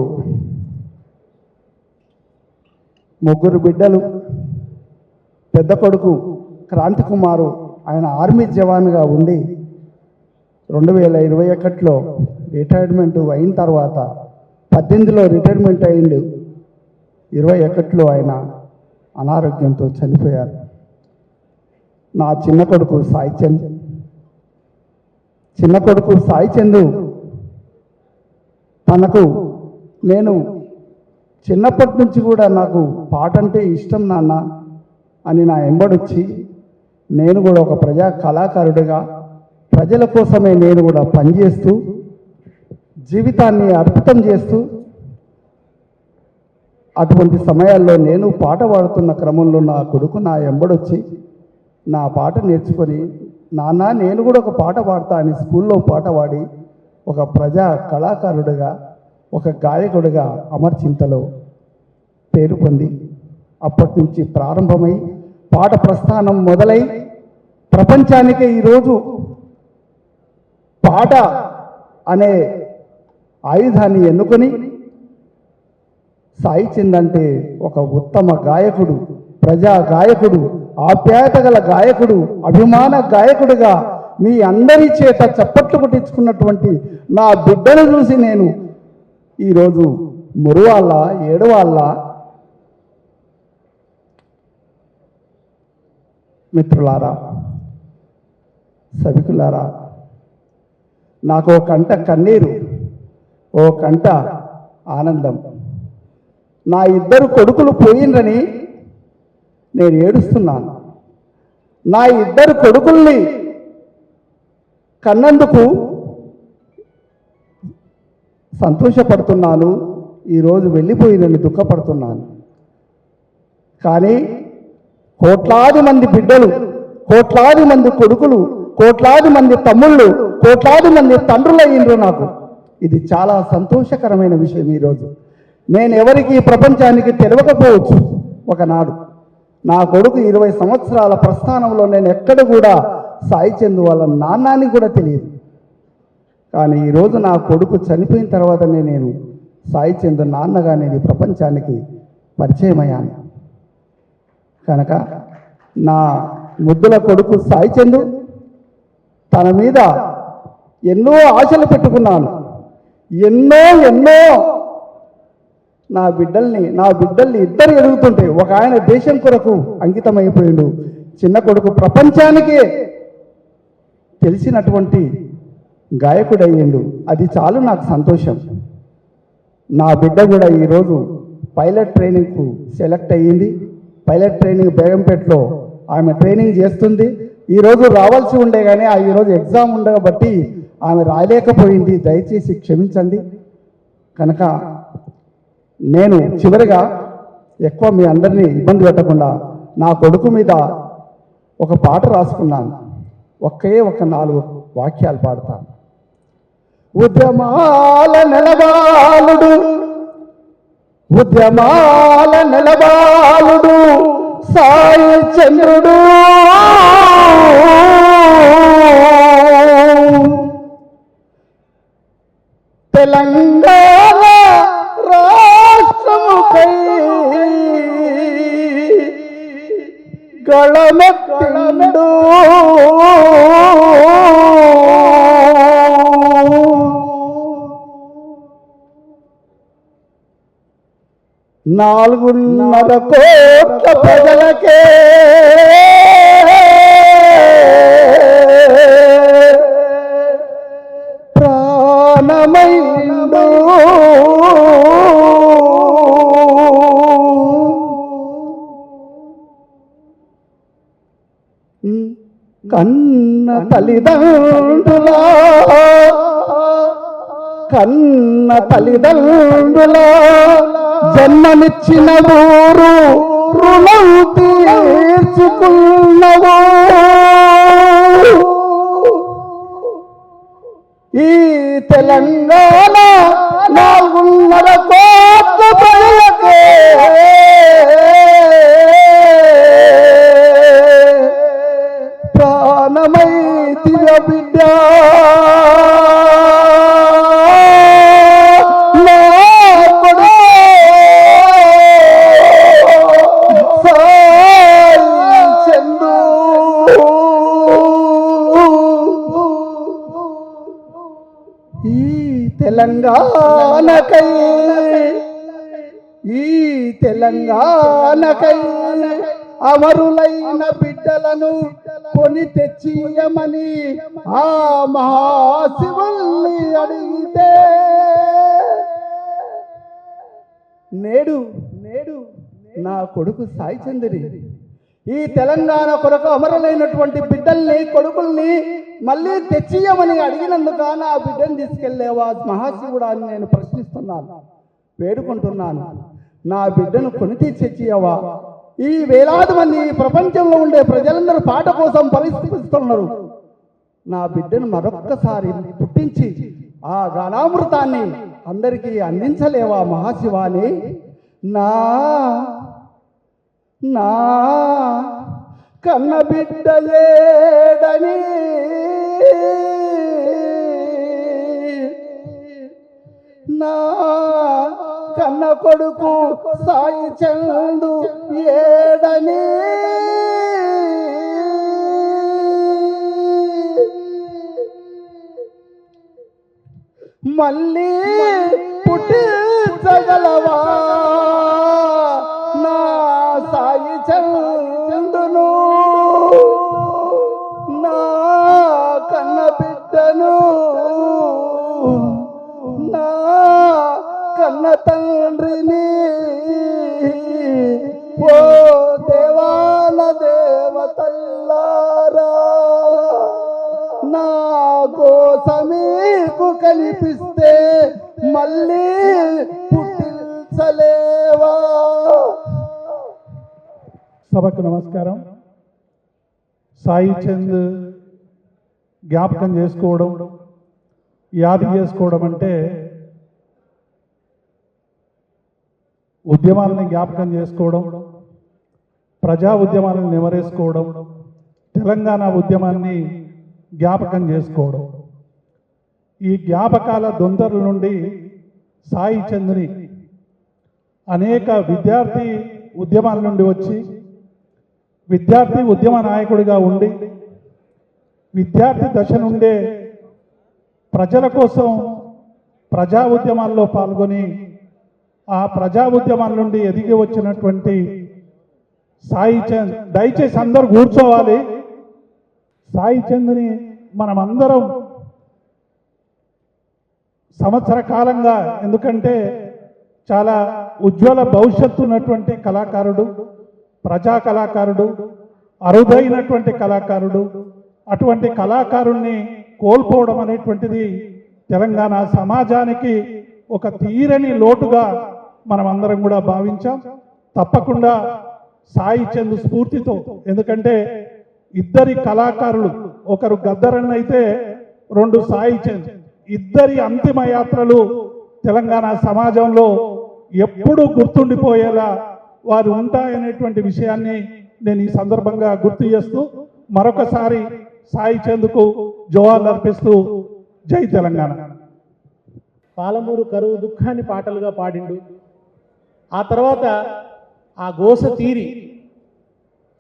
Speaker 5: 3 బిడ్డలు. పెద్ద కొడుకు క్రాంతి కుమారు, ఆయన ఆర్మీ జవాన్గా ఉండి 2021లో రిటైర్మెంట్ అయిన తర్వాత 18లో రిటైర్మెంట్ అయిండు. 21లో ఆయన అనారోగ్యంతో చనిపోయారు. నా చిన్న కొడుకు సాయి చందు తనకు, నేను చిన్నప్పటి నుంచి కూడా నాకు పాట అంటే ఇష్టం నాన్న అని నా ఎంబడొచ్చి, నేను కూడా ఒక ప్రజా కళాకారుడిగా ప్రజల కోసమే నేను కూడా పనిచేస్తూ జీవితాన్ని అర్పితం చేస్తూ అటువంటి సమయాల్లో నేను పాట పాడుతున్న క్రమంలో నా కొడుకు నా ఎంబడొచ్చి నా పాట నేర్చుకొని నాన్న నేను కూడా ఒక పాట పాడతా అని స్కూల్లో పాట పాడి ఒక ప్రజా కళాకారుడిగా ఒక గాయకుడిగా అమర్చింతలో పేరు పొంది అప్పటి నుంచి ప్రారంభమై పాట ప్రస్థానం మొదలై ప్రపంచానికే ఈరోజు పాట అనే ఆయుధాన్ని ఎన్నుకొని సాయి చంద్ అంటే ఒక ఉత్తమ గాయకుడు, ప్రజా గాయకుడు, ఆప్యాయత గల గాయకుడు, అభిమాన గాయకుడిగా మీ అందరి చేత చప్పట్లు కొట్టించుకున్నటువంటి నా బిడ్డను చూసి నేను ఈరోజు మురువాళ్ళ ఏడవాళ్ళ మిత్రులారా, సభికులారా, నాకు ఓ కంట కన్నీరు, ఓ కంట ఆనందం. నా ఇద్దరు కొడుకులు పోయిండ్రని నేను ఏడుస్తున్నాను. నా ఇద్దరు కొడుకుల్ని కన్నందుకు సంతోషపడుతున్నాను, ఈరోజు వెళ్ళిపోయిందని దుఃఖపడుతున్నాను. కానీ కోట్లాది మంది బిడ్డలు, కోట్లాది మంది కొడుకులు, కోట్లాది మంది తమ్ముళ్ళు, కోట్లాది మంది తండ్రులు అయ్యిండ్రు నాకు. ఇది చాలా సంతోషకరమైన విషయం. ఈరోజు నేను ఎవరికి ప్రపంచానికి తెలియకపోవచ్చు. ఒకనాడు నా కొడుకు 20 సంవత్సరాల ప్రస్థానంలో నేను ఎక్కడ కూడా సాయి చంద్ వాళ్ళ నాన్నని కూడా తెలియదు. కానీ ఈరోజు నా కొడుకు చనిపోయిన తర్వాతనే నేను సాయి చంద్ నాన్నగా నేను ప్రపంచానికి పరిచయం అయ్యాను. కనుక నా ముద్దుల కొడుకు సాయి చంద్ తన మీద ఎన్నో ఆశలు పెట్టుకున్నాను. ఎన్నో నా బిడ్డల్ని ఇద్దరు ఎదుగుతుంటే ఒక ఆయన దేశం కొరకు అంకితమైపోయిండు, చిన్న కొడుకు ప్రపంచానికే తెలిసినటువంటి గాయకుడయ్యిండు. అది చాలు నాకు సంతోషం. నా బిడ్డ కూడా ఈరోజు పైలట్ ట్రైనింగ్కు సెలెక్ట్ అయ్యింది. పైలట్ ట్రైనింగ్ బేగంపేటలో ఆమె ట్రైనింగ్ చేస్తుంది. ఈరోజు రావాల్సి ఉండే కానీ ఈరోజు ఎగ్జామ్ ఉండబట్టి ఆమె రాలేకపోయింది. దయచేసి క్షమించండి. కనుక నేను చివరిగా ఎక్కువ మీ అందరినీ ఇబ్బంది పెట్టకుండా నా కొడుకు మీద ఒక పాట రాసుకున్నాను. ఒకే 4 వాక్యాలు పాడతాను. ఉద్యమాల నెలబాలుడు, ఉద్యమాల నెలబాలుడు సాయి చంద్రుడు, తెలంగాణ రాష్ట్రముకై గళమెత్తిండు, నాలుగున్నర కోట్ల ప్రజలకే ప్రాణమైండు, కన్న తల్లిదండ్రుల జన్మనిచ్చిన ఊరు రుణం తీర్చుకున్నవు, ఈ తెలంగాణ 4.5 కోట్ల ప్రజలకే ప్రాణమైతివ బిడ్డ, నా కొడుకు సాయి చందు, ఈ తెలంగాణకై అమరులైన బిడ్డలను కొని తెచ్చియమని ఆ మహాశివుల్ని అడిగితే నేడు నా కొడుకు సాయి చంద్రుని ఈ తెలంగాణ కొరకు అమరులైనటువంటి బిడ్డల్ని, కొడుకుల్ని మళ్ళీ తెచ్చియమని అడిగినందుక నా బిడ్డను తీసుకెళ్ళేవా మహాశివుడా అని నేను ప్రశ్నిస్తున్నాను, వేడుకుంటున్నాను. నా బిడ్డను కొని తెచ్చియవా? ఈ వేలాది మంది ప్రపంచంలో ఉండే ప్రజలందరూ పాట కోసం పరిస్థితిస్తున్నారు. నా బిడ్డను మరొక్కసారి పుట్టించి ఆ గానామృతాన్ని అందరికీ అందించలేవా మహాశివాని? నా నా కన్న బిడ్డ ఏడని నా కన్న కొడుకు సాయి చందు ఏడని మళ్ళీ పుట్టించగలవా నా సాయి చందును? నా కన్న బిడ్డను నా కన్న తండ్రిని ఓ దేవాల దేవతల్లారా నా కోసమీకు కనిపిస్తే మళ్ళీ పుట్టించలేవా?
Speaker 1: సభకు నమస్కారం. సాయి చంద్ జ్ఞాపకం చేసుకోవడం, యాది చేసుకోవడం అంటే ఉద్యమాలని జ్ఞాపకం చేసుకోవడం, ప్రజా ఉద్యమాలను నెమరేసుకోవడం, తెలంగాణ ఉద్యమాన్ని జ్ఞాపకం చేసుకోవడం. ఈ జ్ఞాపకాల దొంతర్ల నుండి సాయి చంద్ని అనేక విద్యార్థి ఉద్యమాల నుండి వచ్చి విద్యార్థి ఉద్యమ నాయకుడిగా ఉండి విద్యార్థి దశ నుండే ప్రజల కోసం ప్రజా ఉద్యమాల్లో పాల్గొని ఆ ప్రజా ఉద్యమాల నుండి ఎదిగి వచ్చినటువంటి సాయి చంద్, దయచేసి అందరూ కూర్చోవాలి. సాయి చంద్ని మనమందరం సంవత్సర కాలంగా, ఎందుకంటే చాలా ఉజ్వల భవిష్యత్తు ఉన్నటువంటి కళాకారుడు, ప్రజా కళాకారుడు, అరుదైనటువంటి కళాకారుడు. అటువంటి కళాకారుణ్ణి కోల్పోవడం అనేటువంటిది తెలంగాణ సమాజానికి ఒక తీరని లోటుగా మనం అందరం కూడా భావించాం. తప్పకుండా సాయి చంద్ స్ఫూర్తితో, ఎందుకంటే ఇద్దరి కళాకారులు, ఒకరు గద్దరన్న అయితే రెండు సాయి చంద్, ఇద్దరి అంతిమ యాత్రలు తెలంగాణ సమాజంలో ఎప్పుడూ గుర్తుండిపోయేలా వారు ఉంటాయనేటువంటి విషయాన్ని నేను ఈ సందర్భంగా గుర్తు చేస్తూ మరొకసారి సాయి చంద్కు జోహార్లు అర్పిస్తూ జై తెలంగాణ. పాలమూరు కరువు దుఃఖాన్ని పాటలుగా పాడిండు. ఆ తర్వాత ఆ గోస తీరి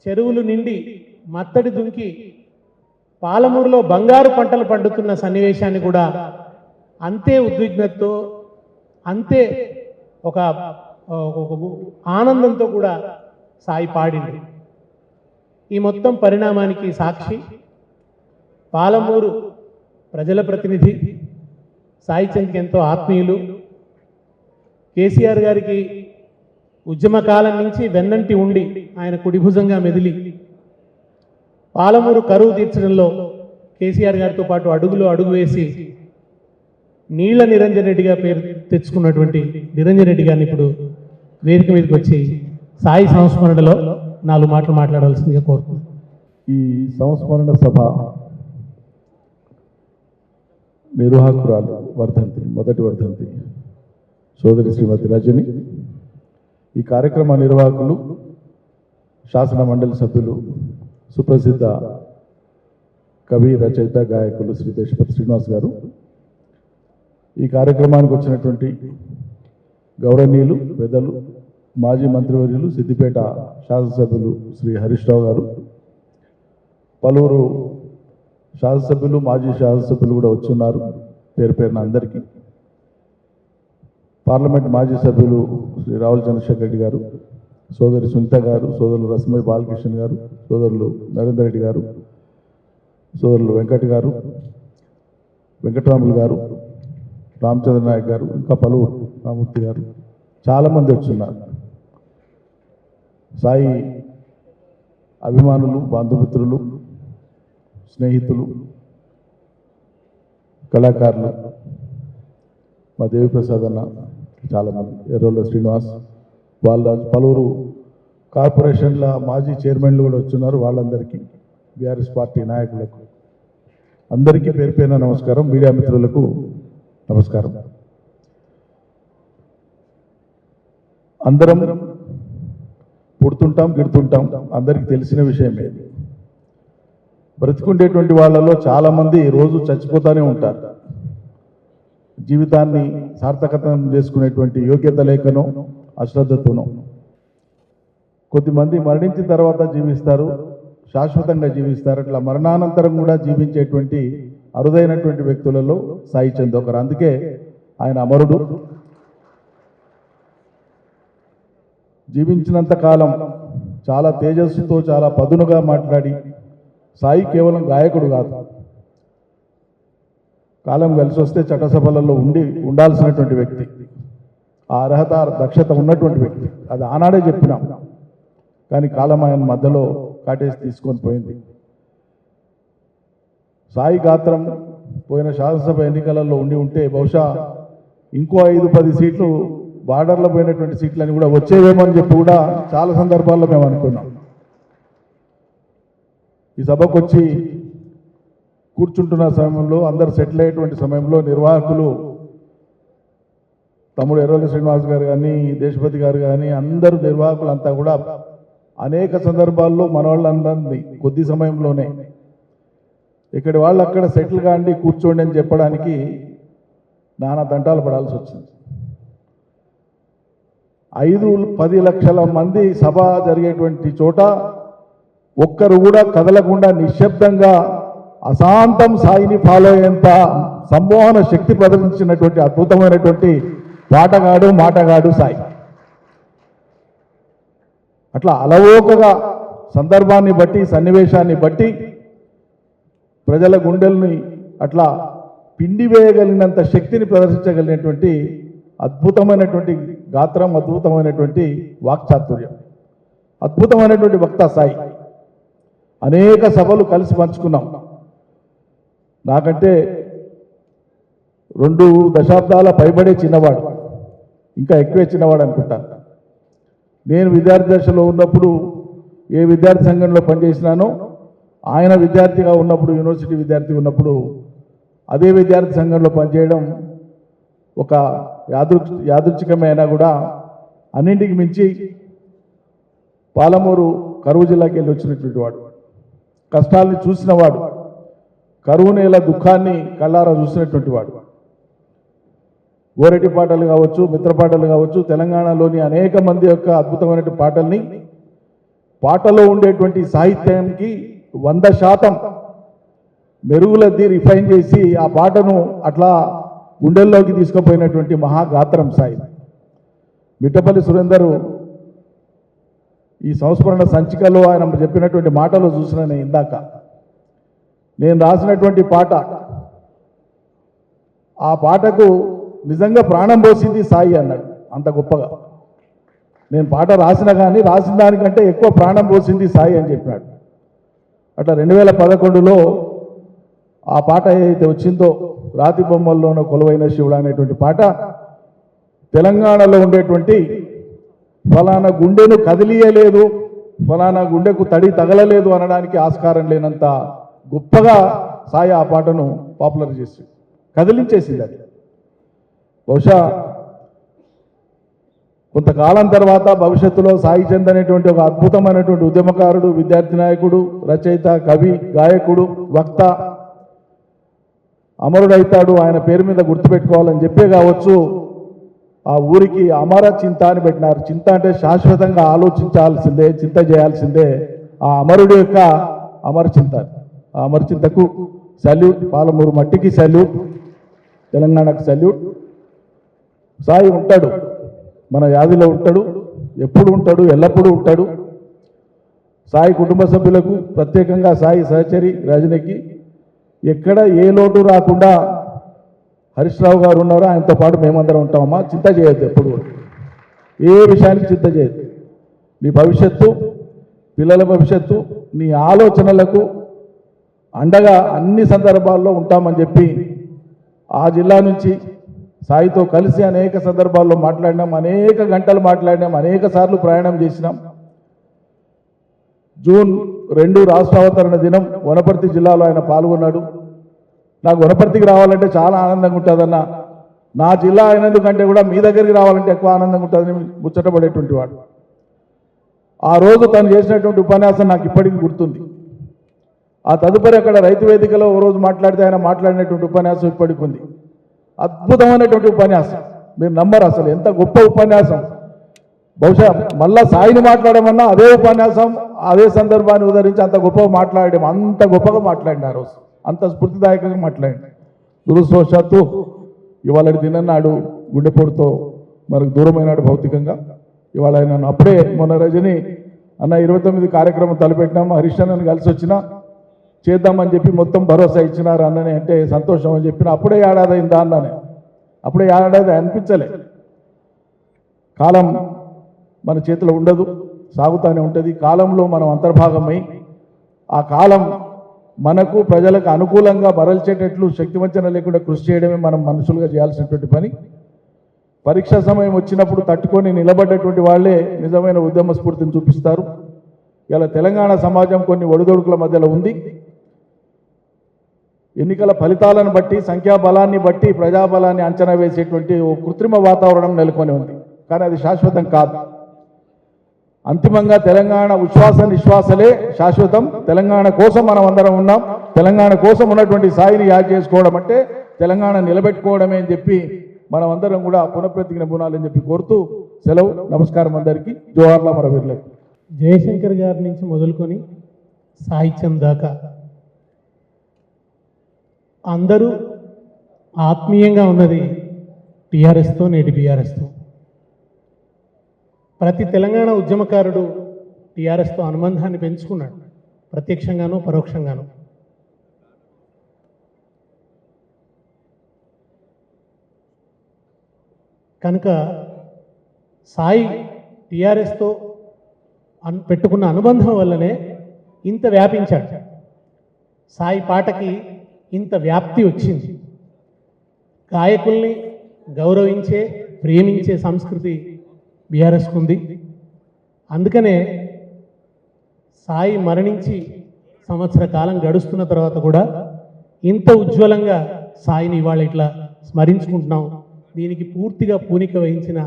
Speaker 1: చెరువులు నిండి మత్తడి దుంకి పాలమూరులో బంగారు పంటలు పండుతున్న సన్నివేశాన్ని కూడా అంతే ఉద్విగ్నతతో, అంతే ఒక ఆనందంతో కూడా సాయి పాడింది. ఈ మొత్తం పరిణామానికి సాక్షి పాలమూరు ప్రజల ప్రతినిధి, సాయి చంద్కి ఎంతో ఆత్మీయులు. కేసీఆర్ గారికి ఉద్యమ కాలం నుంచి వెన్నంటి ఉండి ఆయన కుడిభుజంగా మెదిలి పాలమూరు కరువు తీర్చడంలో కేసీఆర్ గారితో పాటు అడుగులో అడుగు వేసి నీళ్ల నిరంజన్ రెడ్డిగా పేరు తెచ్చుకున్నటువంటి నిరంజన్ రెడ్డి గారిని ఇప్పుడు వేదిక మీదకి వచ్చి సాయి సంస్మరణలో 4 మాటలు మాట్లాడాల్సిందిగా కోరుతున్నాను.
Speaker 6: ఈ సంస్మరణ సభ నిర్వాహకురాలు వర్ధంతి, మొదటి వర్ధంతి సోదరి శ్రీమతి రజని, ఈ కార్యక్రమ నిర్వాహకులు శాసన మండలి సభ్యులు సుప్రసిద్ధ కవి, రచయిత, గాయకులు శ్రీ దేశపతి శ్రీనివాస్ గారు, ఈ కార్యక్రమానికి వచ్చినటువంటి గౌరవనీయులు పెద్దలు, మాజీ మంత్రివర్యులు సిద్దిపేట శాసనసభ్యులు శ్రీ హరీష్ రావు గారు, పలువురు శాసనసభ్యులు, మాజీ శాసనసభ్యులు కూడా వచ్చున్నారు. పేరు పేరున అందరికీ. పార్లమెంట్ మాజీ సభ్యులు శ్రీ రావుల చంద్రశేఖర్ రెడ్డి గారు, సోదరి సునీత గారు, సోదరులు రసమయ్య బాలకృష్ణ గారు, సోదరులు నరేందర్ రెడ్డి గారు, సోదరులు వెంకట్ గారు, వెంకటరాములు గారు, రామచంద్ర నాయక్ గారు, ఇంకా పలువురు, రామూర్తి గారు, చాలామంది వచ్చున్నారు. సాయి అభిమానులు, బంధుమిత్రులు, స్నేహితులు, కళాకారులు, మా దేవిప్రసాద్ అన్న, చాలామంది, ఎర్రోళ్ళ శ్రీనివాస్, బాలరాజ్, పలువురు కార్పొరేషన్ల మాజీ చైర్మన్లు కూడా వచ్చున్నారు. వాళ్ళందరికీ, బీఆర్ఎస్ పార్టీ నాయకులకు అందరికీ పేరు పేరున నమస్కారం. మీడియా మిత్రులకు నమస్కారం. అందరం పుడుతుంటాం, గిడుతుంటాం, అందరికీ తెలిసిన విషయమే. బ్రతికుండేటువంటి వాళ్ళలో చాలామంది రోజు చచ్చిపోతూనే ఉంటారు. జీవితాన్ని సార్థకతం చేసుకునేటువంటి యోగ్యత లేకనో అశ్రద్ధతోనో. కొద్దిమంది మరణించిన తర్వాత జీవిస్తారు, శాశ్వతంగా జీవిస్తారు. అట్లా మరణానంతరం కూడా జీవించేటువంటి అరుదైనటువంటి వ్యక్తులలో సాయి చంద్ ఒకరు. అందుకే ఆయన అమరుడు. జీవించినంత కాలం చాలా తేజస్సుతో, చాలా పదునుగా మాట్లాడి, సాయి కేవలం గాయకుడు కాదు, కాలం కలిసి వస్తే చట్టసభలలో ఉండాల్సినటువంటి వ్యక్తి, ఆ అర్హత దక్షత ఉన్నటువంటి వ్యక్తి. అది ఆనాడే చెప్పినాం, కానీ కాలం ఆయన మధ్యలో కాటేసి తీసుకొని పోయింది. సాయి గాత్రం పోయిన శాసనసభ ఎన్నికలలో ఉంటే బహుశా ఇంకో 5-10 సీట్లు, బార్డర్లో పోయినటువంటి సీట్లని కూడా వచ్చేవేమో అని చెప్పి కూడా చాలా సందర్భాల్లో మేము అనుకున్నాం. ఈ సభకు వచ్చి కూర్చుంటున్న సమయంలో, అందరు సెటిల్ అయ్యేటువంటి సమయంలో నిర్వాహకులు తమ్ముడు ఎర్రోళ్ళ శ్రీనివాస్ గారు కానీ, దేశపతి గారు కానీ, అందరూ నిర్వాహకులంతా కూడా అనేక సందర్భాల్లో మన వాళ్ళందరినీ కొద్ది సమయంలోనే ఇక్కడి వాళ్ళు అక్కడ సెటిల్ కాండి, కూర్చోండి అని చెప్పడానికి నానా తంటాలు పడాల్సి వచ్చింది. 5-10 లక్షల మంది సభ జరిగేటువంటి చోట ఒక్కరు కూడా కదలకుండా నిశ్శబ్దంగా అశాంతం సాయిని ఫాలో అయ్యేంత సంమోహన శక్తి ప్రదర్శించినటువంటి అద్భుతమైనటువంటి మాటగాడు సాయి. అట్లా అలవోకగా సందర్భాన్ని బట్టి, సన్నివేశాన్ని బట్టి ప్రజల గుండెల్ని అట్లా పిండివేయగలిగినంత శక్తిని ప్రదర్శించగలిగినటువంటి అద్భుతమైనటువంటి గాత్రం, అద్భుతమైనటువంటి వాక్చాతుర్యం, అద్భుతమైనటువంటి వక్త సాయి. అనేక సభలు కలిసి పంచుకున్నాం. నాకంటే 2 దశాబ్దాల పైబడే చిన్నవాడు, ఇంకా ఎక్కువే చిన్నవాడు అనుకుంటా. నేను విద్యార్థి దశలో ఉన్నప్పుడు ఏ విద్యార్థి సంఘంలో పనిచేసినానో, ఆయన విద్యార్థిగా ఉన్నప్పుడు, యూనివర్సిటీ విద్యార్థి ఉన్నప్పుడు అదే విద్యార్థి సంఘంలో పనిచేయడం ఒక యాదృచ్ఛికమే అయినా కూడా అన్నింటికి మించి పాలమూరు కరువు జిల్లాకి వెళ్ళి వచ్చినటువంటి వాడు, కష్టాల్ని చూసినవాడు, కరువు నేల దుఃఖాన్ని కళ్ళారా చూసినటువంటి వాడు. గోరెటి పాటలు కావచ్చు, మిత్రపాటలు కావచ్చు, తెలంగాణలోని అనేక మంది యొక్క అద్భుతమైన పాటల్ని, పాటలో ఉండేటువంటి సాహిత్యానికి 100% మెరుగులద్ది రిఫైన్ చేసి ఆ పాటను అట్లా గుండెల్లోకి తీసుకుపోయినటువంటి మహాగాత్రం సాయి. మిట్టపల్లి సురేందర్ ఈ సంస్మరణ సంచికలో ఆయన చెప్పినటువంటి మాటలు చూసిన నేను ఇందాక, నేను రాసినటువంటి పాట, ఆ పాటకు నిజంగా ప్రాణం పోసింది సాయి అన్నాడు. అంత గొప్పగా నేను పాట రాసిన కానీ రాసిన దానికంటే ఎక్కువ ప్రాణం పోసింది సాయి అని చెప్పినాడు. అట్లా 2011లో ఆ పాట ఏదైతే వచ్చిందో, రాతి బొమ్మల్లోనో కొలువైన శివుడు అనేటువంటి పాట, తెలంగాణలో ఉండేటువంటి ఫలానా గుండెను కదిలియలేదు, ఫలానా గుండెకు తడి తగలలేదు అనడానికి ఆస్కారం లేనంత గొప్పగా సాయి ఆ పాటను పాపులర్ చేసి కదిలించేసింది. అది బహుశా కొంతకాలం తర్వాత భవిష్యత్తులో సాయి చంద్ అనేటువంటి ఒక అద్భుతమైనటువంటి ఉద్యమకారుడు, విద్యార్థి నాయకుడు, రచయిత, కవి, గాయకుడు, వక్త అమరుడైతాడు. ఆయన పేరు మీద గుర్తుపెట్టుకోవాలని చెప్పే కావచ్చు ఆ ఊరికి అమర చింత అని పెట్టినారు. చింత అంటే శాశ్వతంగా ఆలోచించాల్సిందే, చింత చేయాల్సిందే. ఆ అమరుడు యొక్క అమర చింత, ఆ అమర చింతకు సల్యూట్. పాలమూరు మట్టికి సల్యూట్, తెలంగాణకు సల్యూట్. సాయి ఉంటాడు, మన యాదిలో ఉంటాడు, ఎప్పుడు ఉంటాడు, ఎల్లప్పుడూ ఉంటాడు. సాయి కుటుంబ సభ్యులకు, ప్రత్యేకంగా సాయి సహచరి రజనికి ఎక్కడ ఏ లోటు రాకుండా హరీష్ రావు గారు ఉన్నారో ఆయనతో పాటు మేమందరం ఉంటామమ్మా. చింత చేయొద్దు, ఎప్పుడు ఏ విషయానికి చింత చేయొద్దు. నీ భవిష్యత్తు, పిల్లల భవిష్యత్తు, నీ ఆలోచనలకు అండగా అన్ని సందర్భాల్లో ఉంటామని చెప్పి ఆ జిల్లా నుంచి సాయితో కలిసి అనేక సందర్భాల్లో మాట్లాడినాం, అనేక గంటలు మాట్లాడినాం, అనేక సార్లు ప్రయాణం చేసినాం. జూన్ 2 రాష్ట్రావతరణ దినం వనపర్తి జిల్లాలో ఆయన పాల్గొన్నాడు. నాకు వనపర్తికి రావాలంటే చాలా ఆనందంగా ఉంటుందన్న, నా జిల్లా అయినందుకంటే కూడా మీ దగ్గరికి రావాలంటే ఎక్కువ ఆనందంగా ఉంటుందని ముచ్చటపడేటువంటి వాడు. ఆ రోజు తను చేసినటువంటి ఉపన్యాసం నాకు ఇప్పటికీ గుర్తుంది. ఆ తదుపరి అక్కడ రైతు వేదికలో ఓ రోజు మాట్లాడితే ఆయన మాట్లాడినటువంటి ఉపన్యాసం ఇప్పటికి ఉంది. అద్భుతమైనటువంటి ఉపన్యాసం, మీరు నమ్మరు అసలు ఎంత గొప్ప ఉపన్యాసం. బహుశా మళ్ళా సాయిని మాట్లాడమన్నా అదే ఉపన్యాసం అదే సందర్భాన్ని ఉదరించి అంత గొప్పగా మాట్లాడడం, అంత గొప్పగా మాట్లాడిన ఆ రోజు, అంత స్ఫూర్తిదాయకంగా మాట్లాడి. దురదృష్టవశాత్తు ఇవాళ దినన్నాడు గుండెపోటుతో మనకు దూరమైనాడు భౌతికంగా. ఇవాళ ఆయన అప్పుడే మొన్న రజని అన్న 29 కార్యక్రమం తలపెట్టినాము, హరీష్ అన్నని కలిసి వచ్చినా చేద్దామని చెప్పి మొత్తం భరోసా ఇచ్చినారు అన్నని, అంటే సంతోషం అని చెప్పిన. అప్పుడే ఏడాది అయిందా అన్ననే, అప్పుడే ఏడాది అనిపించలే. కాలం మన చేతిలో ఉండదు, సాగుతూనే ఉంటుంది. కాలంలో మనం అంతర్భాగమై ఆ కాలం మనకు ప్రజలకు అనుకూలంగా మరల్చేటట్లు శక్తివంచన లేకుండా కృషి చేయడమే మనం మనుషులుగా చేయాల్సినటువంటి పని. పరీక్షా సమయం వచ్చినప్పుడు తట్టుకొని నిలబడ్డటువంటి వాళ్ళే నిజమైన ఉద్యమ స్ఫూర్తిని చూపిస్తారు. ఇలా తెలంగాణ సమాజం కొన్ని ఒడిదొడుకుల మధ్యలో ఉంది. ఎన్నికల ఫలితాలను బట్టి, సంఖ్యాబలాన్ని బట్టి ప్రజాబలాన్ని అంచనా వేసేటువంటి ఓ కృత్రిమ వాతావరణం నెలకొని ఉంది. కానీ అది శాశ్వతం కాదు. అంతిమంగా తెలంగాణ ఉచ్ఛ్వాస నిశ్వాసలే శాశ్వతం. తెలంగాణ కోసం మనం అందరం ఉన్నాం. తెలంగాణ కోసం ఉన్నటువంటి సాయిని యాద్ చేసుకోవడం అంటే తెలంగాణ నిలబెట్టుకోవడమే అని చెప్పి మనం అందరం కూడా పునఃప్రతిజ్ఞ బునాలని చెప్పి కోరుతూ సెలవు. నమస్కారం అందరికీ. జోహార్లా మరవీర్లకు.
Speaker 1: జయశంకర్ గారి నుంచి మొదలుకొని సాహిత్యం దాకా అందరూ ఆత్మీయంగా ఉన్నది టీఆర్ఎస్తో, నేటి బీఆర్ఎస్తో. ప్రతి తెలంగాణ ఉద్యమకారుడు టీఆర్ఎస్తో అనుబంధాన్ని పెంచుకున్నాడు, ప్రత్యక్షంగానూ పరోక్షంగానూ. కనుక సాయి టీఆర్ఎస్తో పెట్టుకున్న అనుబంధం వల్లనే ఇంత వ్యాపించాడు. సాయి పాటకి ఇంత వ్యాప్తి వచ్చింది. గాయకుల్ని గౌరవించే, ప్రేమించే సంస్కృతి బీఆర్ఎస్కు ఉంది. అందుకనే సాయి మరణించి సంవత్సర కాలం గడుస్తున్న తర్వాత కూడా ఇంత ఉజ్వలంగా సాయిని ఇవాళ ఇట్లా స్మరించుకుంటున్నాం. దీనికి పూర్తిగా పూనిక వహించిన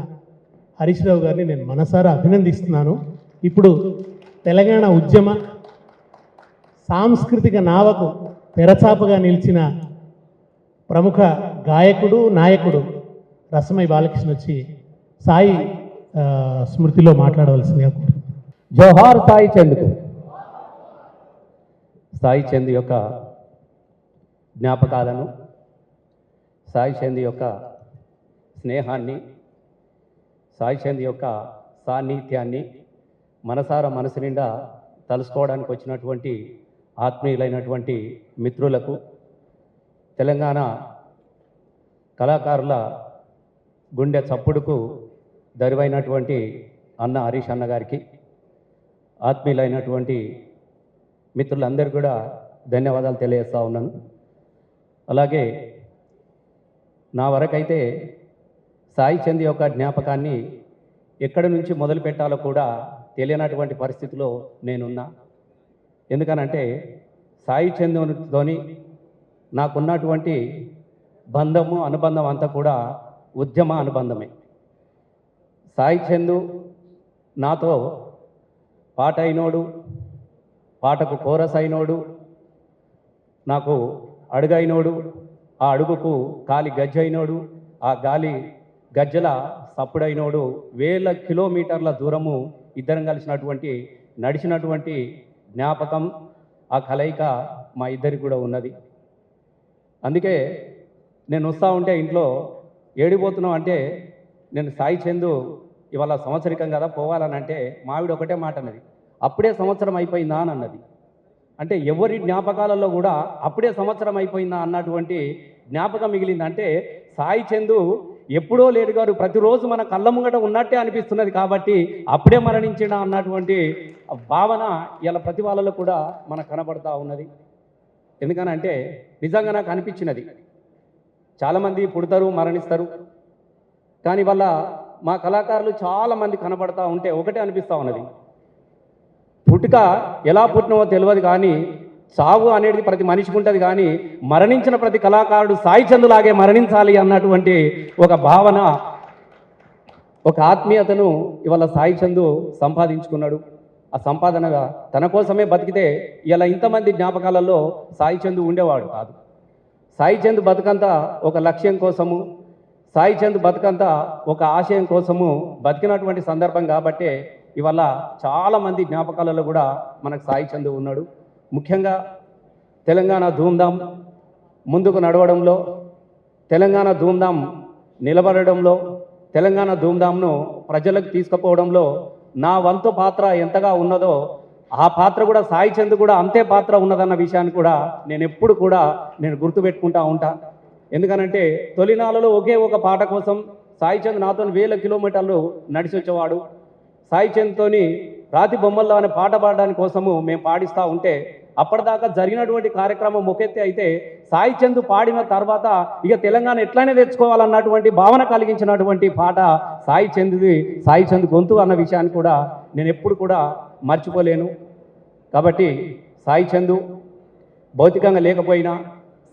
Speaker 1: హరీష్ రావు గారిని నేను మనసారా అభినందిస్తున్నాను. ఇప్పుడు తెలంగాణ ఉద్యమ సాంస్కృతిక నావకు తెరచాపగా నిలిచిన ప్రముఖ గాయకుడు, నాయకుడు రసమయ్య బాలకృష్ణ వచ్చి సాయి స్మృతిలో మాట్లాడవలసిందిగా.
Speaker 7: జోహార్ సాయి చంద్కు. సాయి చంద్ యొక్క జ్ఞాపకాలను, సాయి చంద్ యొక్క స్నేహాన్ని, సాయి చంద్ యొక్క సాన్నిధ్యాన్ని మనసారా మనసు నిండా తలుసుకోవడానికి వచ్చినటువంటి ఆత్మీయులైనటువంటి మిత్రులకు, తెలంగాణ కళాకారుల గుండె చప్పుడుకు దరివైనటువంటి అన్న హరీష్ అన్న గారికి, ఆత్మీయులైనటువంటి మిత్రులందరూ కూడా ధన్యవాదాలు తెలియజేస్తూ ఉన్నాను. అలాగే నా వరకైతే సాయి చంద్ యొక్క జ్ఞాపకాన్ని ఎక్కడి నుంచి మొదలు పెట్టాలో కూడా తెలియనటువంటి పరిస్థితిలో నేనున్నా. ఎందుకనంటే సాయి చంద్తోని నాకున్నటువంటి బంధము, అనుబంధం అంతా కూడా ఉద్యమ అనుబంధమే. సాయి చంద్ నాతో పాట అయినోడు, పాటకు కోరస్ అయినోడు, నాకు అడుగైనోడు, ఆ అడుగుకు కాలి గజ్జ అయినోడు, ఆ గాలి గజ్జల సప్పుడైనోడు, వేల కిలోమీటర్ల దూరము ఇద్దరం కలిసినటువంటి నడిచినటువంటి జ్ఞాపకం, ఆ కలయిక మా ఇద్దరికి కూడా ఉన్నది. అందుకే నేను వస్తూ ఉంటే ఇంట్లో ఏడిపోతున్నావు అంటే, నేను సాయి చంద్ ఇవాళ సంవత్సరికం కదా పోవాలని అంటే మావిడ ఒకటే మాట అన్నది, అప్పుడే సంవత్సరం అయిపోయిందా అని అన్నది. అంటే ఎవరి జ్ఞాపకాలలో కూడా అప్పుడే సంవత్సరం అయిపోయిందా అన్నటువంటి జ్ఞాపకం మిగిలింది. అంటే సాయి చంద్ ఎప్పుడో లేడు గారు, ప్రతిరోజు మన కళ్ళ ముంగట ఉన్నట్టే అనిపిస్తున్నది. కాబట్టి అప్పుడే మరణించిన అన్నటువంటి భావన ఇలా ప్రతి వాళ్ళలో కూడా మనకు కనబడతా ఉన్నది. ఎందుకనంటే నిజంగా నాకు అనిపించినది, చాలామంది పుడతారు, మరణిస్తారు. కానీ వాళ్ళ మా కళాకారులు చాలామంది కనబడతా ఉంటే ఒకటే అనిపిస్తూ ఉన్నది, పుట్టుక ఎలా పుట్టినవో తెలియదు కానీ సాగు అనేది ప్రతి మనిషికి ఉంటుంది, కానీ మరణించిన ప్రతి కళాకారుడు సాయి చందులాగే మరణించాలి అన్నటువంటి ఒక భావన, ఒక ఆత్మీయతను ఇవాళ సాయి చందు సంపాదించుకున్నాడు. ఆ సంపాదనగా తన కోసమే బతికితే ఇలా ఇంతమంది జ్ఞాపకాలలో సాయి చందు ఉండేవాడు కాదు. సాయి చందు బతుకంతా ఒక లక్ష్యం కోసము, సాయి చందు బతుకంతా ఒక ఆశయం కోసము బతికినటువంటి సందర్భం కాబట్టే ఇవాళ చాలామంది జ్ఞాపకాలలో కూడా మనకు సాయి చందు ఉన్నాడు. ముఖ్యంగా తెలంగాణ ధూమ్ధాం ముందుకు నడవడంలో, తెలంగాణ ధూమ్ధాం నిలబడడంలో, తెలంగాణ ధూమ్ధాంను ప్రజలకు తీసుకుపోవడంలో నా వంతు పాత్ర ఎంతగా ఉన్నదో ఆ పాత్ర కూడా సాయి చంద్ కూడా అంతే పాత్ర ఉన్నదన్న విషయాన్ని కూడా నేను ఎప్పుడు కూడా గుర్తుపెట్టుకుంటా ఉంటా. ఎందుకనంటే తొలినాళ్ళలో ఒకే ఒక పాట కోసం సాయి చంద్ నాతో 1000 కిలోమీటర్లు నడిచి వచ్చేవాడు. సాయి చంద్తోని రాతి బొమ్మల్లో అనే పాట పాడడానికి కోసము మేము పాడిస్తూ ఉంటే అప్పటిదాకా జరిగినటువంటి కార్యక్రమం ఒకెత్తి అయితే సాయి చంద్ పాడిన తర్వాత ఇక తెలంగాణ ఎట్లానే తెచ్చుకోవాలన్నటువంటి భావన కలిగించినటువంటి పాట సాయి చంద్ది, సాయి చంద్ గొంతు అన్న విషయాన్ని కూడా నేను ఎప్పుడు కూడా మర్చిపోలేను. కాబట్టి సాయి చంద్ భౌతికంగా లేకపోయినా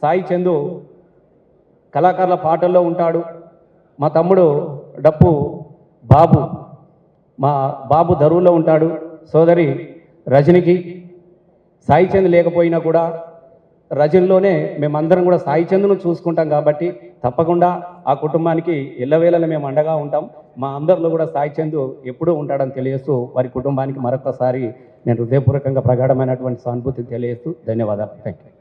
Speaker 7: సాయి చంద్ కళాకారుల పాటల్లో ఉంటాడు. మా తమ్ముడు డప్పు బాబు, మా బాబు దరువులో ఉంటాడు. సోదరి రజనికి సాయి చంద్ లేకపోయినా కూడా రజన్లోనే మేమందరం కూడా సాయి చంద్ను చూసుకుంటాం. కాబట్టి తప్పకుండా ఆ కుటుంబానికి ఎల్లవేళలా మేము అండగా ఉంటాం. మా అందరిలో కూడా సాయి చంద్ ఎప్పుడూ ఉంటాడని తెలియజేస్తూ వారి కుటుంబానికి మరొకసారి నేను హృదయపూర్వకంగా ప్రగాఢమైనటువంటి సానుభూతిని తెలియజేస్తూ ధన్యవాదాలు. Thank you.